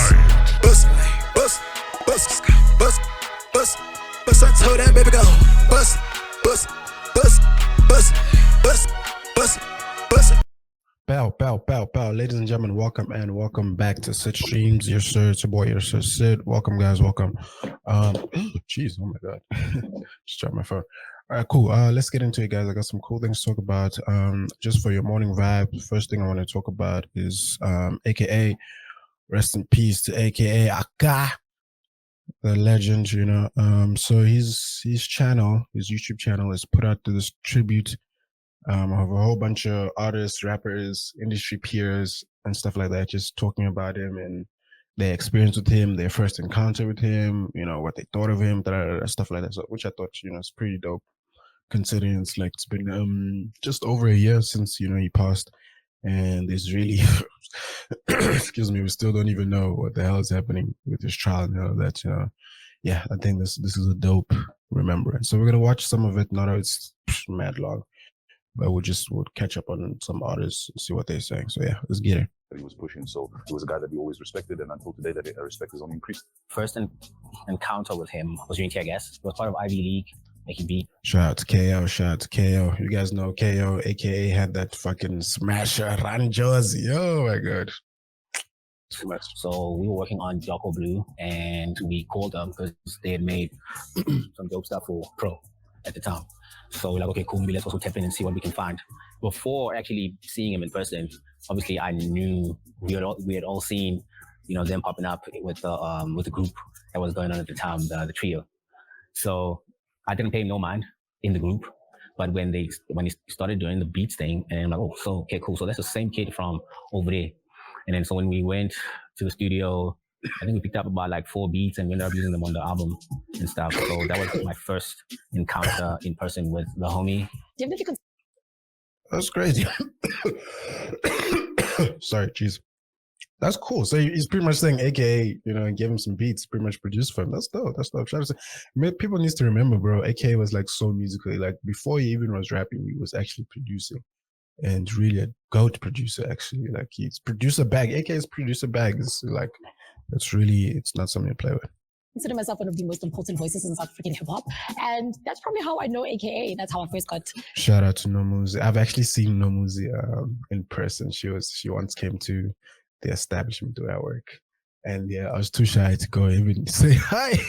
bust, bust, bust, bust, bust, bust. I told that baby go bust, bust, bust, bust, bust, bust, bust. Bow, bow, bow, bow. Ladies and gentlemen, welcome back to Sid Streams. Your sir, it's your boy, your sir Sid. Welcome, guys, welcome. Jeez, oh my god. Just dropped my phone. All right, cool. Let's get into it, guys. I got some cool things to talk about. Just for your morning vibe, first thing I want to talk about is AKA, rest in peace to AKA Aka, the legend, you know. So his channel, his YouTube channel, is put out this tribute of a whole bunch of artists, rappers, industry peers, and stuff like that, just talking about him and their experience with him, their first encounter with him, you know, what they thought of him, stuff like that. So, which I thought, you know, is pretty dope, considering it's been just over a year since, you know, he passed, and there's really excuse me, we still don't even know what the hell is happening with his trial and all that, you know. Yeah, I think this is a dope remembrance. So we're gonna watch some of it. Not that it's mad long, but we'll catch up on some artists and see what they're saying. So yeah, let's get it. That he was pushing. So he was a guy that we always respected, and until today that respect has only increased. First encounter with him was during tear gas. He was part of Ivy League. He beat. Shout out to KO. Shout out to KO. You guys know KO, aka had that fucking smasher run jersey. Oh my god. Too much. So we were working on Jocko Blue, and we called them because they had made some dope stuff for Pro at the time. So we're like, okay, cool, maybe let's also tap in and see what we can find. Before actually seeing him in person, obviously I knew we had all seen, you know, them popping up with the group that was going on at the time, the trio. So I didn't pay him no mind in the group, but when he started doing the beats thing, and I'm like, oh, so okay, cool. So that's the same kid from over there. And then so when we went to the studio, I think we picked up about like 4 beats and we ended up using them on the album and stuff. So that was my first encounter in person with the homie. That's crazy. Sorry, jeez. That's cool. So he's pretty much saying AKA, you know, and gave him some beats, pretty much produced for him. That's dope. That's dope. Shout out to, people need to remember, bro, AKA was like so musically, like before he even was rapping, he was actually producing. And really a GOAT producer, actually. Like he's producer bag. AKA's producer bag is like, it's not something to play with. I consider myself one of the most important voices in South African hip hop, and that's probably how I know AKA. That's how I first got. Shout out to Nomuzi. I've actually seen Nomuzi in person. She once came to the establishment where I work, and yeah, I was too shy to go even say hi,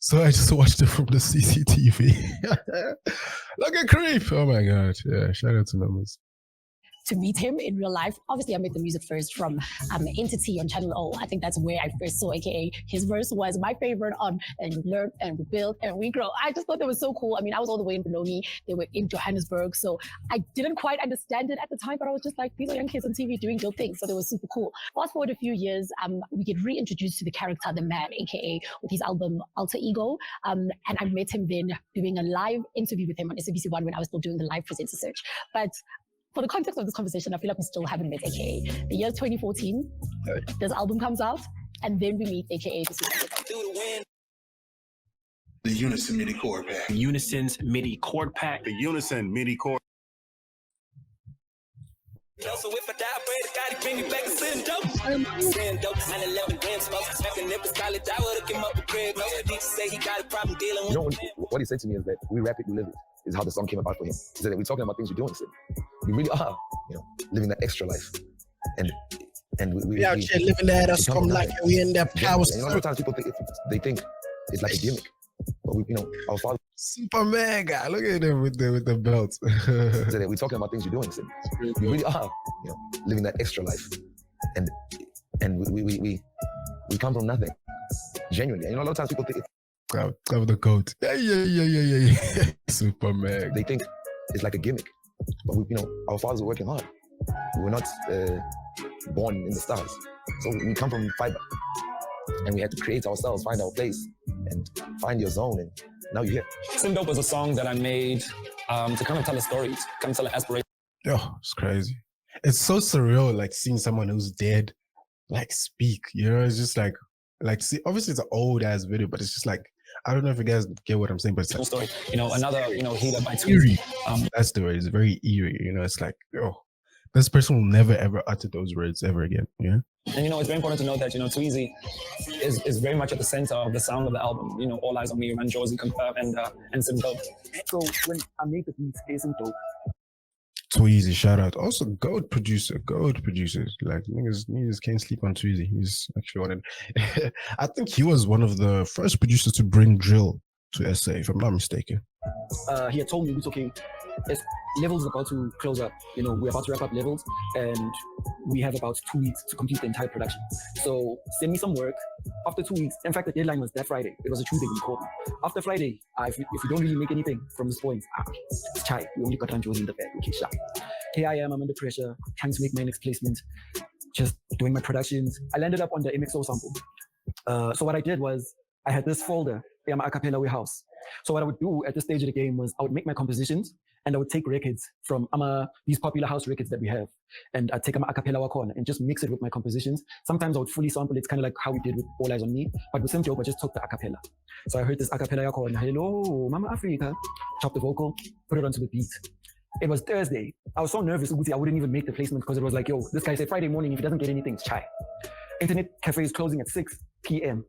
so I just watched it from the CCTV. Look at creep! Oh my god! Yeah, shout out to Nomuzi. To meet him in real life. Obviously, I met the music first from Entity on Channel O. I think that's where I first saw AKA. His verse was my favorite on And We Learn and We Build and We Grow. I just thought that was so cool. I mean, I was all the way in Benoni. They were in Johannesburg. So I didn't quite understand it at the time, but I was just like, these are young kids on TV doing dope things. So they were super cool. Fast forward a few years, we get reintroduced to the character, the man, AKA, with his album Alter Ego. And I met him then doing a live interview with him on SABC1 when I was still doing the live presenter search. But for the context of this conversation, I feel like we still haven't met AKA. The year 2014, this album comes out, and then we meet AKA. The Unison MIDI chord pack. Unison's MIDI chord pack. The Unison MIDI chord. So if I die, pray to God, he bring me back to send dope. Send dope, and 11 grams smoke. Smacking nipples, college, I would've came up with Craig. No, the DJ say he got a problem dealing with. You know, what he said to me is that we rap it, we live it. Is how the song came about for him. He said that we're talking about things you're doing. He said, we really are, you know, living that extra life. And we out here living that us come like we in that power. You know, sometimes people think it's like a gimmick. But we, you know, our father super mega. Look at him with the belt. said that we're talking about things you're doing. He said, we really are, you know, living that extra life. And we come from nothing. Genuinely. You know, a lot of times people think Cover the coat. Yeah. Super mega. They think it's like a gimmick. But we, you know, our fathers were working hard. We were not born in the stars. So we come from fiber. And we had to create ourselves, find our place, and find your zone. And now you're here. Send Dope was a song that I made to kind of tell a story, to kind of tell an aspiration. Yo, it's crazy. It's so surreal, like seeing someone who's dead, like speak. You know, it's just like see. Obviously, it's an old ass video, but it's just like, I don't know if you guys get what I'm saying, but it's like, story. You know, another, you know, heater by eerie. That's the word. It's very eerie. You know, it's like, oh, this person will never ever utter those words ever again. Yeah. And it's very important to note that Tweezy is very much at the center of the sound of the album. All Eyes on Me, Man Josie, and Sim Dope. So when I made the beats, Sim Dope. Tweezy, shout out. Also, goat producers. Like niggas can't sleep on Tweezy. He's actually one of I think he was one of the first producers to bring drill to SA, if I'm not mistaken. He had told me it's okay. Levels about to close up. We're about to wrap up Levels, and we have about 2 weeks to complete the entire production. So send me some work. After 2 weeks, in fact, the deadline was that Friday. It was a Tuesday when he called me. After Friday, if you don't really make anything from this point, it's chai. We only got Ranjos in the bag. Okay, sharp. Here I am. I'm under pressure, trying to make my next placement, just doing my productions. I landed up on the MXO sample. So what I did was I had this folder in my acapella warehouse. So what I would do at this stage of the game was I would make my compositions, and I would take records from these popular house records that we have, and I'd take my acapella corner and just mix it with my compositions. Sometimes I would fully sample. It's kind of like how we did with All Eyes on Me, but with Sim Dope, I just took the acapella. So I heard this acapella corner, hello, Mama Africa, chopped the vocal, put it onto the beat. It was Thursday. I was so nervous, I wouldn't even make the placement because it was like, yo, this guy said Friday morning, if he doesn't get anything, it's chai. Internet cafe is closing at 6 p.m.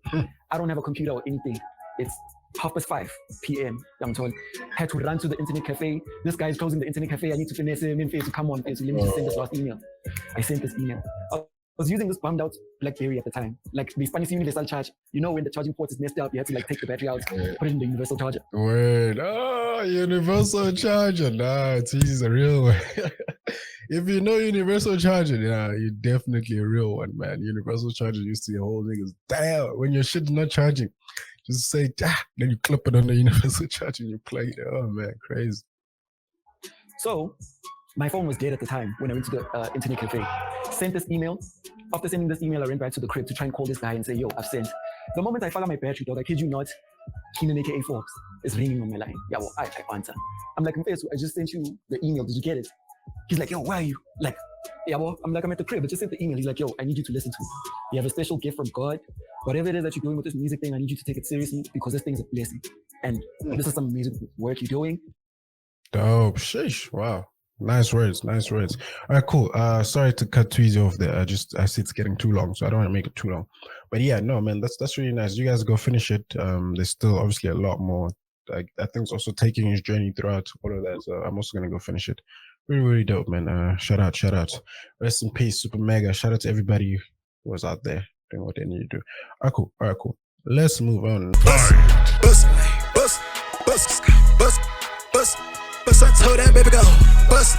I don't have a computer or anything. It's 5:30 p.m. I'm told. Had to run to the internet cafe. This guy is closing the internet cafe. I need to finesse him in face to come on. Let me just send this last email. I sent this email. I was using this bummed out BlackBerry at the time. Like the Spanish universal charge. When the charging port is messed up, you have to take the battery out, put it in the universal charger. Word. Oh, universal charger. Nah, he's a real one. If you know universal charger, you're definitely a real one, man. Universal charger used to be a whole niggas. Damn, when your shit's not charging, just say, then you clip it on the universal charger and you play it. Oh man, crazy. So my phone was dead at the time when I went to the internet cafe. Sent this email. After sending this email, I ran back to the crib to try and call this guy and say, yo, I've sent. The moment I found out my battery, dog, I kid you not, Keenan aka Forbes is ringing on my line. Yeah, well, I answer. I'm like, I just sent you the email. Did you get it? He's like, yo, why are you? Like, yeah, well, I'm like, I'm at the crib. I just sent the email. He's like, yo, I need you to listen to me. You have a special gift from God. Whatever it is that you're doing with this music thing, I need you to take it seriously because this thing is a blessing. And this is some amazing work you're doing. Dope. Sheesh. Wow. Nice words. All right, cool. Sorry to cut Tweezy off there. I see it's getting too long, so I don't want to make it too long. But yeah, no, man, that's really nice. You guys go finish it. There's still obviously a lot more. Like, I think it's also taking his journey throughout all of that. So I'm also gonna go finish it. Really dope, man. Shout out. Rest in peace, Super Mega. Shout out to everybody who was out there doing what they need to do. All right, cool. Let's move on. Bust. I told that baby go. Bust.